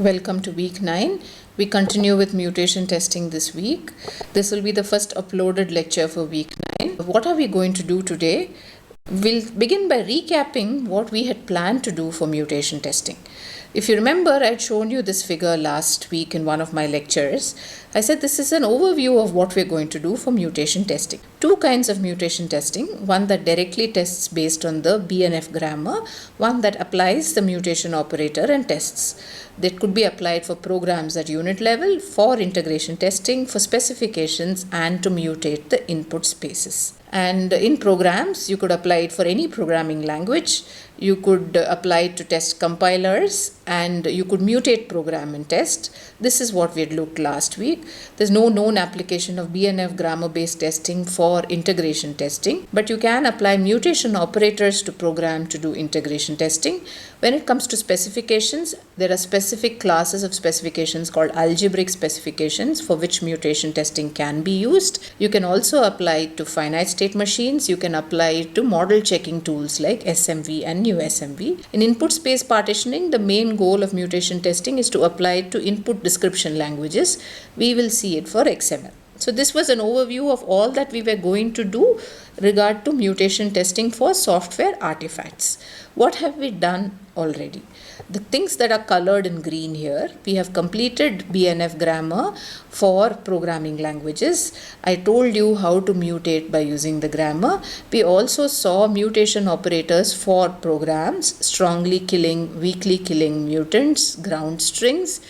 Welcome to week 9. We continue with mutation testing this week. This will be the first uploaded lecture for week 9. What are we going to do today? We'll begin by recapping what we had planned to do for mutation testing. If you remember, I had shown you this figure last week in one of my lectures. I said this is an overview of what we're going to do for mutation testing. Two kinds of mutation testing, one that directly tests based on the BNF grammar, one that applies the mutation operator and tests. That could be applied for programs at unit level, for integration testing, for specifications, and to mutate the input spaces. And in programs, you could apply it for any programming language. You could apply it to test compilers, and you could mutate program and test. This is what we had looked last week. There's no known application of BNF grammar-based testing for integration testing, but you can apply mutation operators to program to do integration testing. When it comes to specifications, there are specific classes of specifications called algebraic specifications for which mutation testing can be used. You can also apply it to finite state machines. You can apply it to model checking tools like SMV and new SMV. In input space partitioning, the main goal of mutation testing is to apply it to input description languages. We will see it for XML. So this was an overview of all that we were going to do regard to mutation testing for software artifacts. What have we done already? The things that are colored in green here, we have completed BNF grammar for programming languages. I told you how to mutate by using the grammar. We also saw mutation operators for programs, strongly killing, weakly killing mutants, ground strings.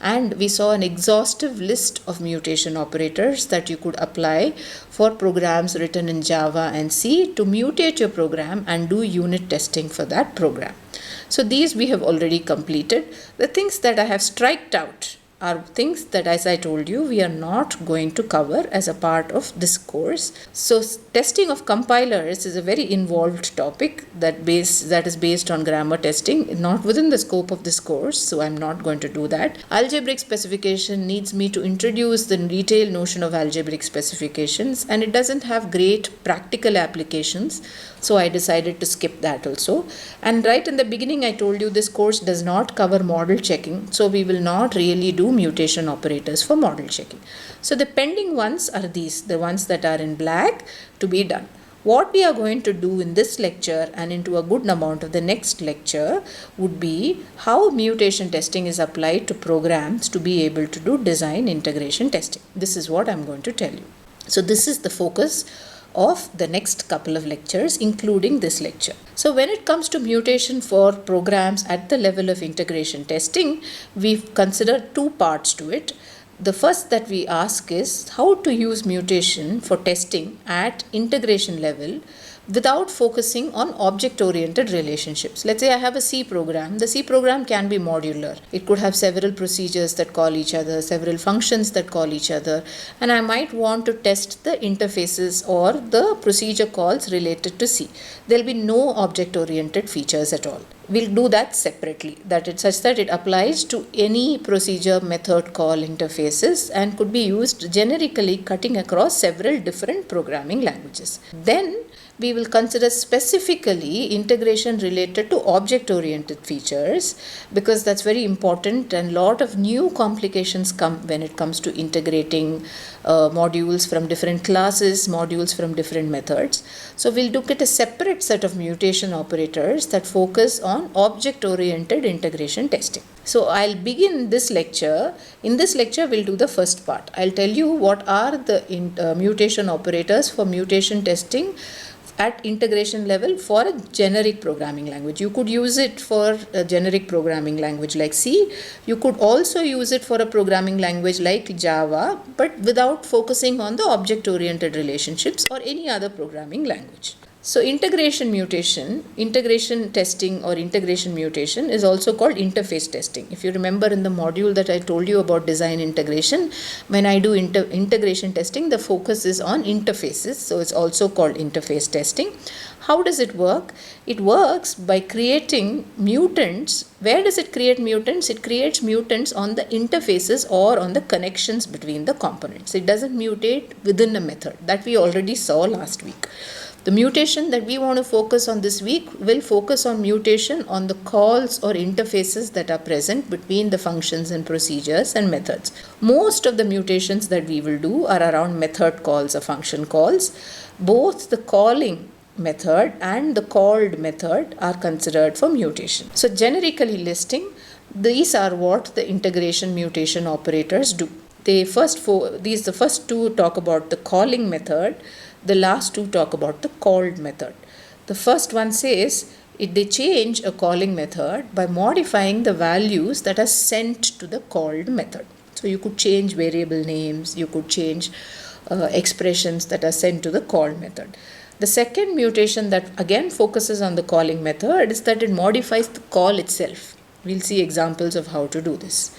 And we saw an exhaustive list of mutation operators that you could apply for programs written in Java and C to mutate your program and do unit testing for that program. So these we have already completed. The things that I have striked out are things that, as I told you, we are not going to cover as a part of this course. So testing of compilers is a very involved topic that is based on grammar testing, not within the scope of this course, so I'm not going to do that. Algebraic specification needs me to introduce the detailed notion of algebraic specifications, and it doesn't have great practical applications, so I decided to skip that also. And right in the beginning I told you this course does not cover model checking, so we will not really do mutation operators for model checking. So the pending ones are these, the ones that are in black to be done. What we are going to do in this lecture and into a good amount of the next lecture would be how mutation testing is applied to programs to be able to do design integration testing. This is what I'm going to tell you. So this is the focus of the next couple of lectures, including this lecture. So when it comes to mutation for programs at the level of integration testing, we've considered two parts to it. The first that we ask is how to use mutation for testing at integration level without focusing on object-oriented relationships. Let's say I have a C program. The C program can be modular. It could have several procedures that call each other, several functions that call each other, and I might want to test the interfaces or the procedure calls related to C. There will be no object-oriented features at all. We'll do that separately, such that it applies to any procedure method call interfaces and could be used generically cutting across several different programming languages. Then we will consider specifically integration related to object-oriented features, because that's very important, and a lot of new complications come when it comes to integrating modules from different classes, modules from different methods. So we'll look at a separate set of mutation operators that focus on object-oriented integration testing. So I'll begin this lecture. In this lecture, we'll do the first part. I'll tell you what are the mutation operators for mutation testing at integration level for a generic programming language. You could use it for a generic programming language like C. You could also use it for a programming language like Java, but without focusing on the object-oriented relationships or any other programming language. So integration testing or integration mutation is also called interface testing. If you remember in the module that I told you about design integration, when I do integration testing, the focus is on interfaces. So it's also called interface testing. How does it work? It works by creating mutants. Where does it create mutants? It creates mutants on the interfaces or on the connections between the components. It doesn't mutate within a method. That we already saw last week. The mutation that we want to focus on this week will focus on mutation on the calls or interfaces that are present between the functions and procedures and methods. Most of the mutations that we will do are around method calls or function calls. Both the calling method and the called method are considered for mutation. So generically listing, these are what the integration mutation operators do. The first two talk about the calling method, the last two talk about the called method. The first one says they change a calling method by modifying the values that are sent to the called method. So you could change variable names, you could change expressions that are sent to the called method. The second mutation that again focuses on the calling method is that it modifies the call itself. We'll see examples of how to do this.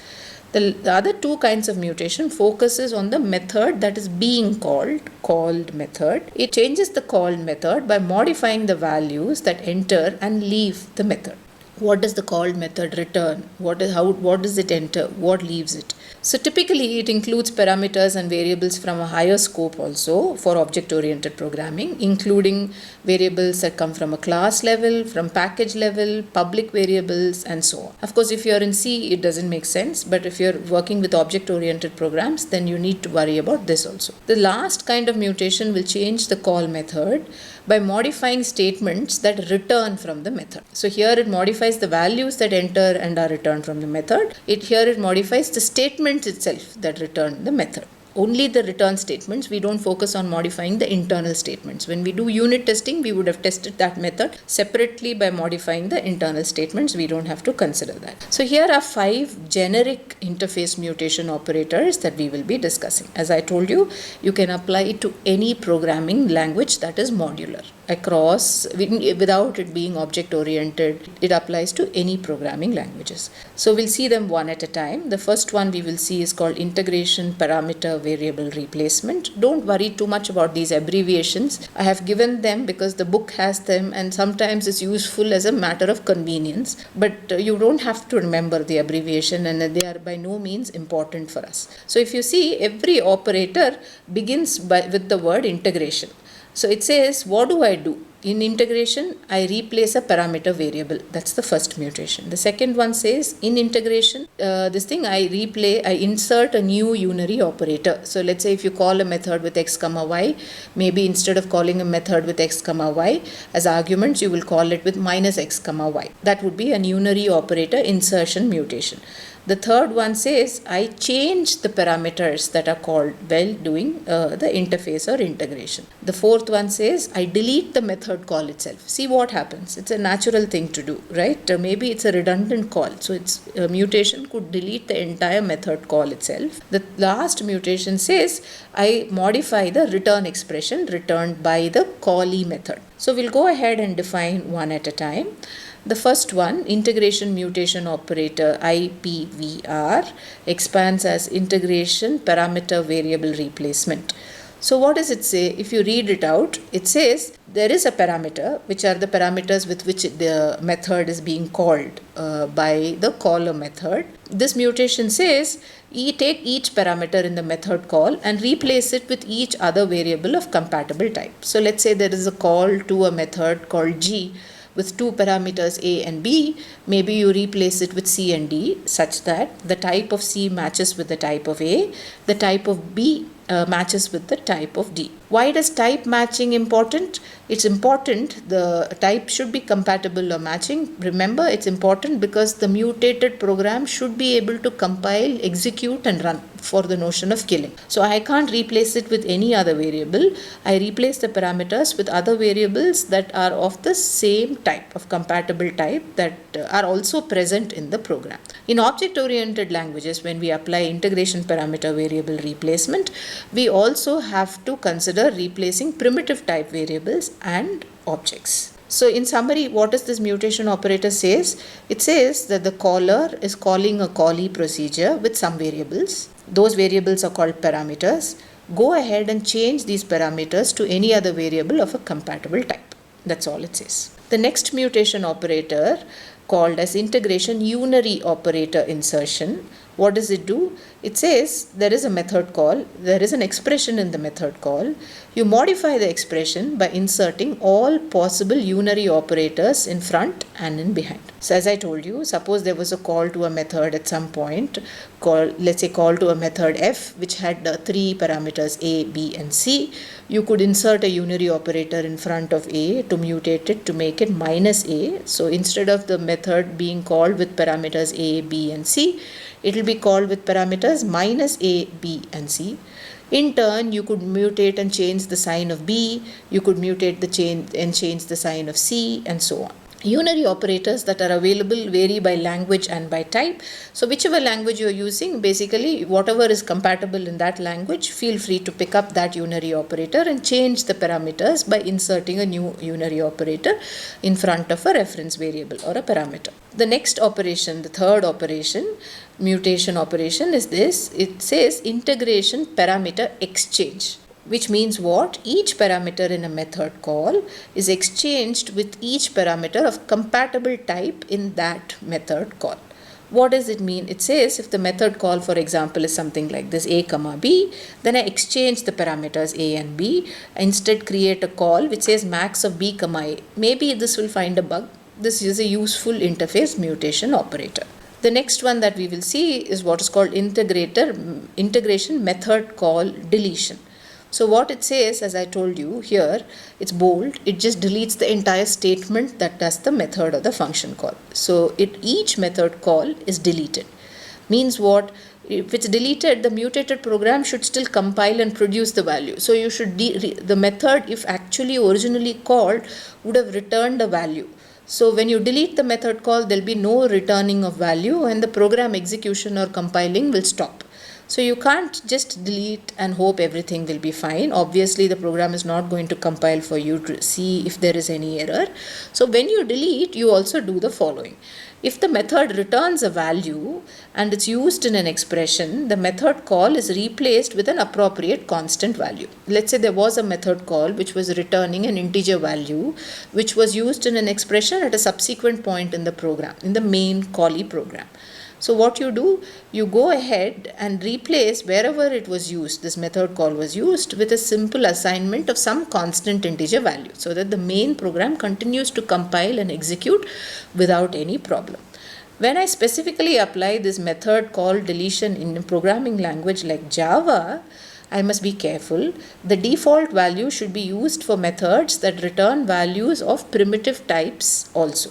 The other two kinds of mutation focuses on the method that is being called method. It changes the called method by modifying the values that enter and leave the method. What does the called method return? What does it enter? What leaves it? So typically it includes parameters and variables from a higher scope also for object-oriented programming, including variables that come from a class level, from package level, public variables, and so on. Of course, if you're in C, it doesn't make sense, but if you're working with object-oriented programs, then you need to worry about this also. The last kind of mutation will change the call method by modifying statements that return from the method. So here it modifies the values that enter and are returned from the method. Here it modifies the statements itself that return the method. Only the return statements. We don't focus on modifying the internal statements. When we do unit testing, we would have tested that method separately by modifying the internal statements. We don't have to consider that. So here are 5 generic interface mutation operators that we will be discussing. As I told you, you can apply it to any programming language that is modular across, without it being object oriented. It applies to any programming languages. So we'll see them one at a time. The first one we will see is called integration parameter variable replacement. Don't worry too much about these abbreviations. I have given them because the book has them, and sometimes it's useful as a matter of convenience, but you don't have to remember the abbreviation, and they are by no means important for us. So if you see, every operator begins with the word integration. So it says, what do I do? In integration, I replace a parameter variable. That's the first mutation. The second one says, in integration, I insert a new unary operator. So let's say if you call a method with x comma y, maybe instead of calling a method with x comma y as arguments, you will call it with minus x comma y. That would be a unary operator insertion mutation. The third one says, I change the parameters that are called while doing the interface or integration. The fourth one says, I delete the method call itself. See what happens. It's a natural thing to do, right? Maybe it's a redundant call. So it's a mutation could delete the entire method call itself. The last mutation says, I modify the return expression returned by the callee method. So we'll go ahead and define one at a time. The first one, integration mutation operator IPVR, expands as integration parameter variable replacement. So what does it say? If you read it out, it says there is a parameter, which are the parameters with which the method is being called by the caller method. This mutation says, take each parameter in the method call and replace it with each other variable of compatible type. So let's say there is a call to a method called G with 2 parameters A and B. Maybe you replace it with C and D such that the type of C matches with the type of A, the type of B matches with the type of D. Why does type matching important? It's important, the type should be compatible or matching. Remember, it's important because the mutated program should be able to compile, execute and run for the notion of killing. So I can't replace it with any other variable. I replace the parameters with other variables that are of the same type, of compatible type, that are also present in the program. In object-oriented languages, when we apply integration parameter variable replacement, we also have to consider replacing primitive type variables and objects. So in summary, what does this mutation operator says? It says that the caller is calling a callee procedure with some variables. Those variables are called parameters. Go ahead and change these parameters to any other variable of a compatible type. That's all it says. The next mutation operator, called as integration unary operator insertion, What does it do? It says there is a method call, there is an expression in the method call. You modify the expression by inserting all possible unary operators in front and in behind. So as I told you, suppose there was a call to a method at some point, let's say call to a method f which had 3 parameters a, b and c. You could insert a unary operator in front of a to mutate it to make it minus a. So instead of the method being called with parameters a, b and c, it will be called with parameters minus a, b and c. In turn, you could mutate and change the sign of b, you could mutate and change the sign of c, and so on. Unary operators that are available vary by language and by type. So whichever language you are using, basically whatever is compatible in that language, feel free to pick up that unary operator and change the parameters by inserting a new unary operator in front of a reference variable or a parameter. The next operation, the third operation, mutation operation, is this. It says integration parameter exchange. Which means what? Each parameter in a method call is exchanged with each parameter of compatible type in that method call. What does it mean? It says if the method call, for example, is something like this, a comma b, then I exchange the parameters a and b. I instead create a call which says max of b comma a. Maybe this will find a bug. This is a useful interface mutation operator. The next one that we will see is what is called integration method call deletion. So what it says, as I told you here, it's bold. It just deletes the entire statement that does the method or the function call. So each method call is deleted. Means what? If it's deleted, the mutated program should still compile and produce the value. So you should the method, if actually originally called, would have returned a value. So when you delete the method call, there will be no returning of value and the program execution or compiling will stop. So you can't just delete and hope everything will be fine. Obviously, the program is not going to compile for you to see if there is any error. So when you delete, you also do the following. If the method returns a value and it's used in an expression, the method call is replaced with an appropriate constant value. Let's say there was a method call which was returning an integer value which was used in an expression at a subsequent point in the program, in the main callee program. So what you do, you go ahead and replace wherever it was used, this method call was used, with a simple assignment of some constant integer value so that the main program continues to compile and execute without any problem. When I specifically apply this method call deletion in a programming language like Java, I must be careful. The default value should be used for methods that return values of primitive types also.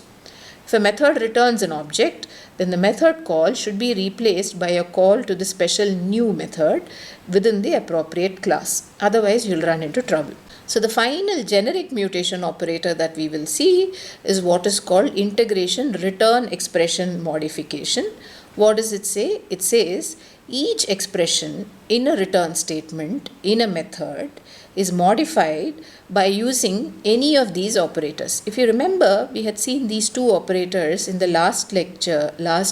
If a method returns an object, then the method call should be replaced by a call to the special new method within the appropriate class. Otherwise, you'll run into trouble. So the final generic mutation operator that we will see is what is called integration return expression modification. What does it say? It says each expression in a return statement in a method is modified by using any of these operators. If you remember, we had seen these two operators in the last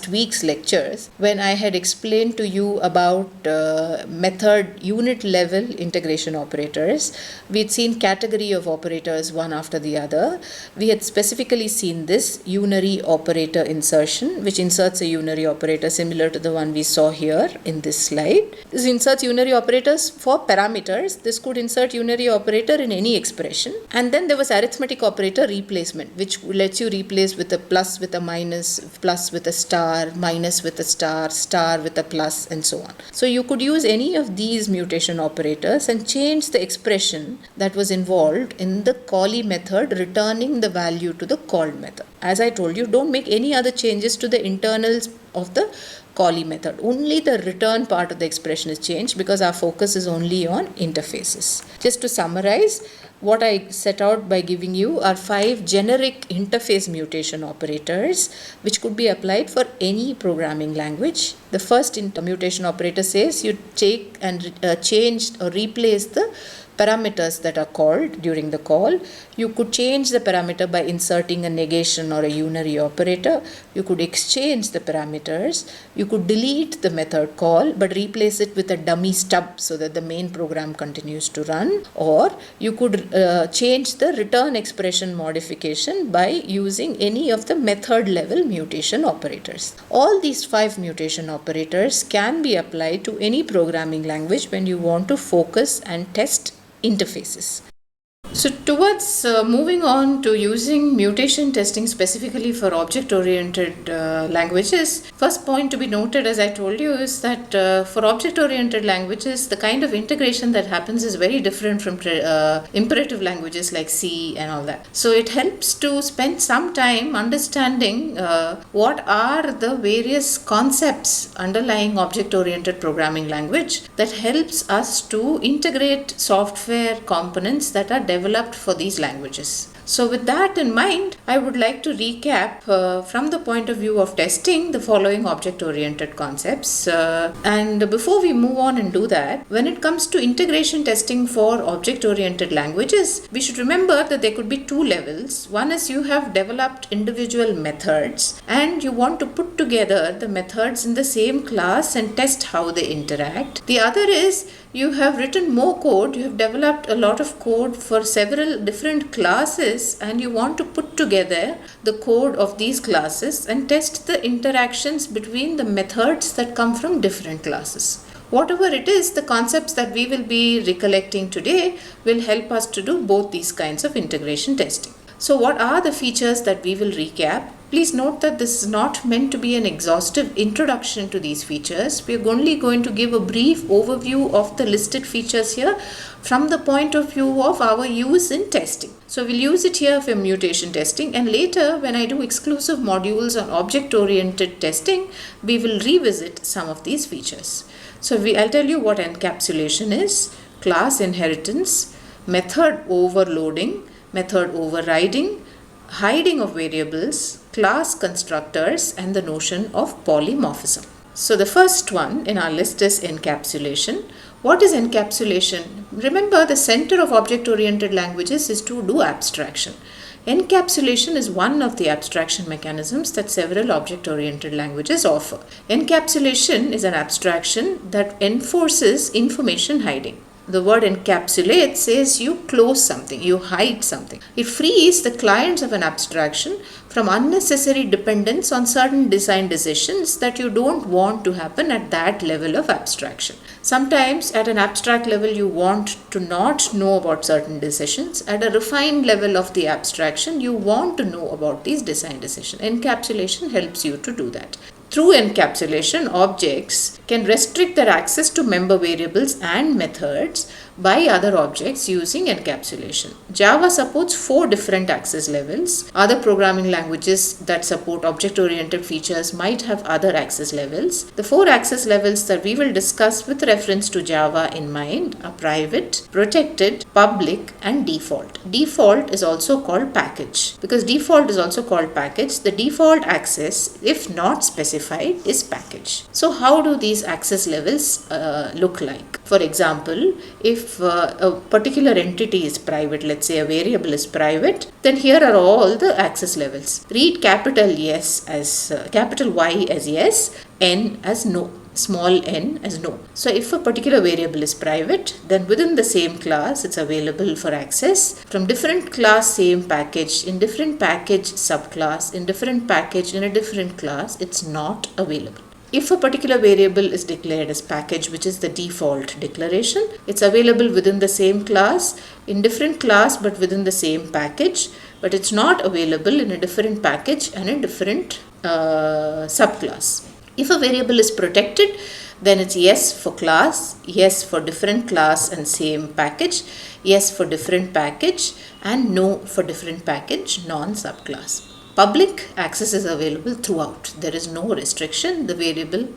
week's lectures, when I had explained to you about method unit level integration operators. We had seen category of operators one after the other. We had specifically seen this unary operator insertion, which inserts a unary operator similar to the one we saw here in this slide. This inserts unary operators for parameters. This could insert unary operator in any expression. And then there was arithmetic operator replacement, which lets you replace with a plus with a minus, plus with a star, minus with a star, star with a plus, and so on. So you could use any of these mutation operators and change the expression that was involved in the callee method returning the value to the called method. As I told you, don't make any other changes to the internals of the callee method. Only the return part of the expression is changed because our focus is only on interfaces. Just to summarize, what I set out by giving you are 5 generic interface mutation operators which could be applied for any programming language. The first mutation operator says you take and change or replace the parameters that are called during the call. You could change the parameter by inserting a negation or a unary operator. You could exchange the parameters. You could delete the method call but replace it with a dummy stub so that the main program continues to run. Or you could change the return expression modification by using any of the method level mutation operators. All these 5 mutation operators can be applied to any programming language when you want to focus and test interfaces. So towards moving on to using mutation testing specifically for object-oriented languages, first point to be noted, as I told you, is that for object-oriented languages, the kind of integration that happens is very different from imperative languages like C and all that. So it helps to spend some time understanding what are the various concepts underlying object-oriented programming language that helps us to integrate software components that are developed for these languages. So with that in mind, I would like to recap from the point of view of testing the following object-oriented concepts. And before we move on and do that, when it comes to integration testing for object-oriented languages, we should remember that there could be 2 levels. One is you have developed individual methods and you want to put together the methods in the same class and test how they interact. The other is you have written more code, you have developed a lot of code for several different classes and you want to put together the code of these classes and test the interactions between the methods that come from different classes. Whatever it is, the concepts that we will be recollecting today will help us to do both these kinds of integration testing. So what are the features that we will recap? Please note that this is not meant to be an exhaustive introduction to these features. We are only going to give a brief overview of the listed features here from the point of view of our use in testing. So we'll use it here for mutation testing, and later when I do exclusive modules on object-oriented testing, we will revisit some of these features. So I'll tell you what encapsulation is, class inheritance, method overloading, method overriding, hiding of variables, class constructors, and the notion of polymorphism. So the first one in our list is encapsulation. What is encapsulation? Remember, the center of object-oriented languages is to do abstraction. Encapsulation is one of the abstraction mechanisms that several object-oriented languages offer. Encapsulation is an abstraction that enforces information hiding. The word encapsulate says you close something, you hide something. It frees the clients of an abstraction from unnecessary dependence on certain design decisions that you don't want to happen at that level of abstraction. Sometimes at an abstract level you want to not know about certain decisions. At a refined level of the abstraction you want to know about these design decisions. Encapsulation helps you to do that. Through encapsulation, objects can restrict their access to member variables and methods by other objects using encapsulation. Java supports 4 different access levels. Other programming languages that support object-oriented features might have other access levels. The 4 access levels that we will discuss with reference to Java in mind are private, protected, public, and default. Default is also called package. Because default is also called package, the default access, if not specified, is package. So how do these access levels look like? For example, if a particular entity is private, let's say a variable is private, then here are all the access levels. Read capital Y as yes, N as no, small n as no. So if a particular variable is private, then within the same class it's available for access. From different class, same package, in different package subclass, in different package in a different class, it's not available. If a particular variable is declared as package, which is the default declaration, it's available within the same class, in different class but within the same package, but it's not available in a different package and a different subclass. If a variable is protected, then it's yes for class, yes for different class and same package, yes for different package, and no for different package, non-subclass. Public access is available throughout. There is no restriction. The variable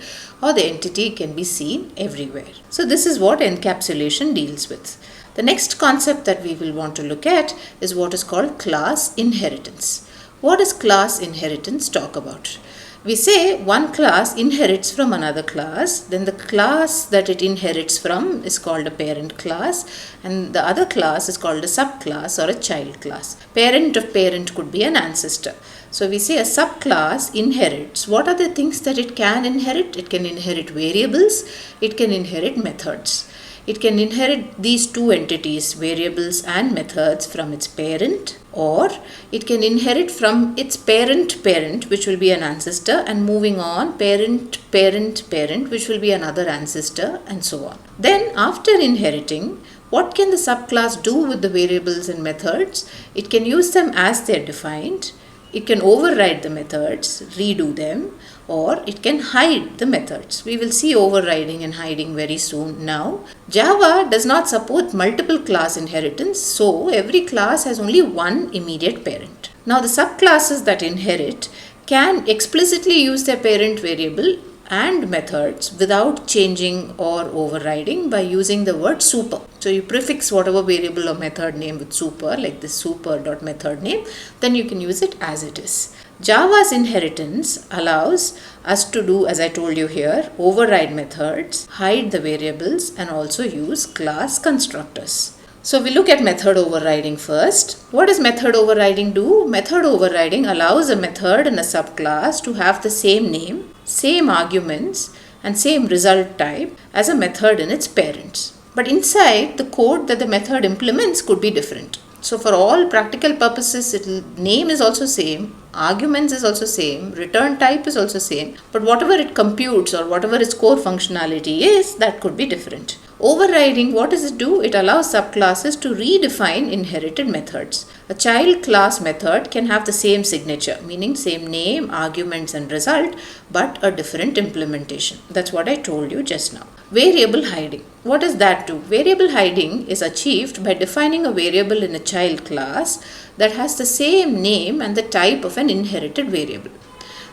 or the entity can be seen everywhere. So this is what encapsulation deals with. The next concept that we will want to look at is what is called class inheritance. What does class inheritance talk about? We say one class inherits from another class, then the class that it inherits from is called a parent class, and the other class is called a subclass or a child class. Parent of parent could be an ancestor. So we say a subclass inherits. What are the things that it can inherit? It can inherit variables, it can inherit methods. It can inherit these two entities, variables and methods, from its parent, or it can inherit from its parent, which will be an ancestor, and moving on, parent, which will be another ancestor, and so on. Then after inheriting, what can the subclass do with the variables and methods? It can use them as they are defined. It can override the methods, redo them, or it can hide the methods. We will see overriding and hiding very soon now. Java does not support multiple class inheritance, so every class has only one immediate parent. Now the subclasses that inherit can explicitly use their parent variable and methods without changing or overriding by using the word super. So you prefix whatever variable or method name with super, like this super.method name, then you can use it as it is. Java's inheritance allows us to do, as I told you here, override methods, hide the variables, and also use class constructors. So we look at method overriding first. What does method overriding do? Method overriding allows a method and a subclass to have the same name, same arguments, and same result type as a method in its parents. But inside, the code that the method implements could be different. So for all practical purposes, name is also same, arguments is also same, return type is also same, but whatever it computes or whatever its core functionality is, that could be different. Overriding, what does it do? It allows subclasses to redefine inherited methods. A child class method can have the same signature, meaning same name, arguments and result, but a different implementation. That's what I told you just now. Variable hiding. What does that do? Variable hiding is achieved by defining a variable in a child class that has the same name and the type of an inherited variable.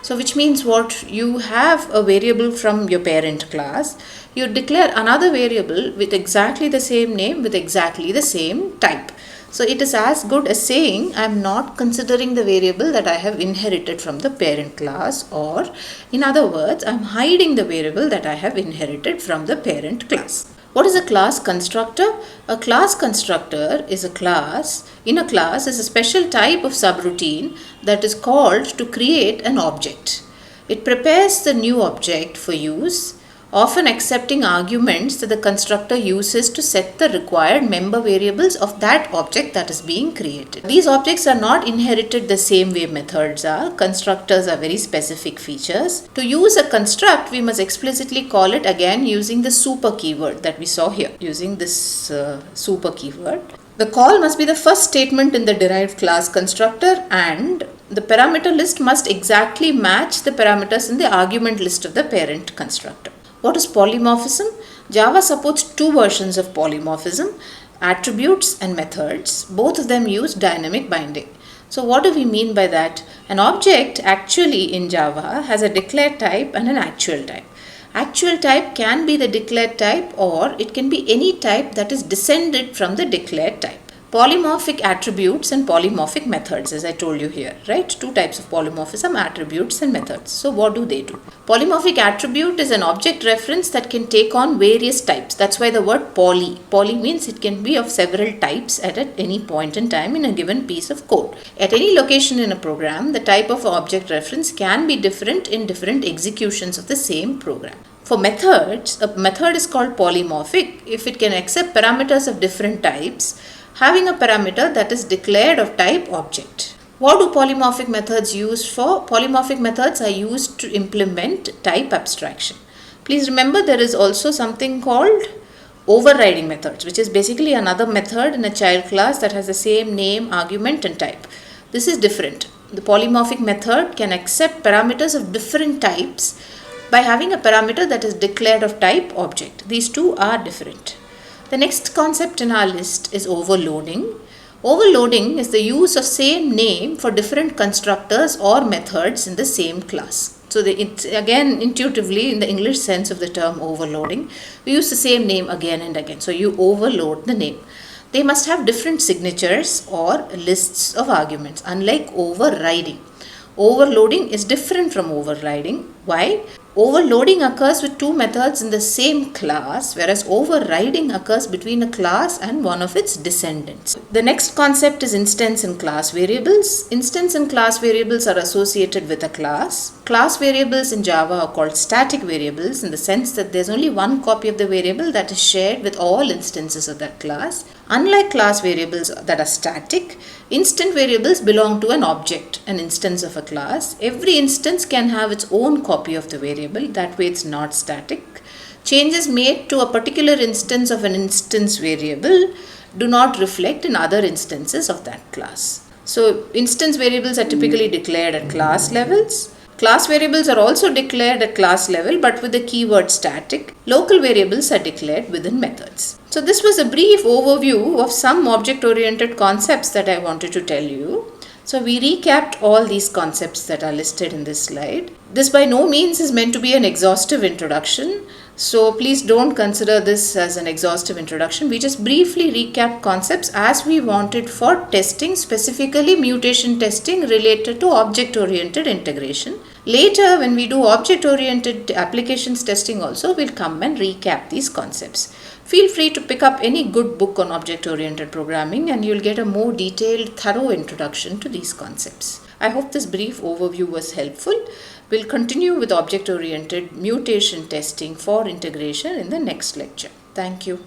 So which means what? You have a variable from your parent class, you declare another variable with exactly the same name with exactly the same type. So it is as good as saying I am not considering the variable that I have inherited from the parent class, or in other words, I am hiding the variable that I have inherited from the parent class. What is a class constructor? A class constructor is a class. In a class is a special type of subroutine that is called to create an object. It prepares the new object for use, often accepting arguments that the constructor uses to set the required member variables of that object that is being created. These objects are not inherited the same way methods are. Constructors are very specific features. To use a construct, we must explicitly call it again using the super keyword that we saw here, using this super keyword. The call must be the first statement in the derived class constructor, and the parameter list must exactly match the parameters in the argument list of the parent constructor. What is polymorphism? Java supports two versions of polymorphism, attributes and methods. Both of them use dynamic binding. So what do we mean by that? An object actually in Java has a declared type and an actual type. Actual type can be the declared type, or it can be any type that is descended from the declared type. Polymorphic attributes and polymorphic methods, as I told you here, right? Two types of polymorphism, attributes and methods. So what do they do? Polymorphic attribute is an object reference that can take on various types. That's why the word poly. Poly means it can be of several types at any point in time in a given piece of code. At any location in a program, the type of object reference can be different in different executions of the same program. For methods, a method is called polymorphic if it can accept parameters of different types, having a parameter that is declared of type object. What do polymorphic methods used for? Polymorphic methods are used to implement type abstraction. Please remember there is also something called overriding methods, which is basically another method in a child class that has the same name, argument and type. This is different. The polymorphic method can accept parameters of different types by having a parameter that is declared of type object. These two are different. The next concept in our list is overloading. Overloading is the use of same name for different constructors or methods in the same class. So it's again intuitively in the English sense of the term overloading. We use the same name again and again. So you overload the name. They must have different signatures or lists of arguments, unlike overriding. Overloading is different from overriding. Why? Overloading occurs with two methods in the same class, whereas overriding occurs between a class and one of its descendants. The next concept is instance and class variables. Instance and class variables are associated with a class. Class variables in Java are called static variables in the sense that there's only one copy of the variable that is shared with all instances of that class. Unlike class variables that are static, instant variables belong to an object, an instance of a class. Every instance can have its own copy of the variable, that way it's not static. Changes made to a particular instance of an instance variable do not reflect in other instances of that class. So instance variables are typically declared at class levels. Class variables are also declared at class level but with the keyword static. Local variables are declared within methods. So this was a brief overview of some object-oriented concepts that I wanted to tell you. So we recapped all these concepts that are listed in this slide. This by no means is meant to be an exhaustive introduction. So please don't consider this as an exhaustive introduction. We just briefly recap concepts as we wanted for testing, specifically mutation testing related to object-oriented integration. Later, when we do object-oriented applications testing also, we'll come and recap these concepts. Feel free to pick up any good book on object-oriented programming and you'll get a more detailed, thorough introduction to these concepts. I hope this brief overview was helpful. We'll continue with object-oriented mutation testing for integration in the next lecture. Thank you.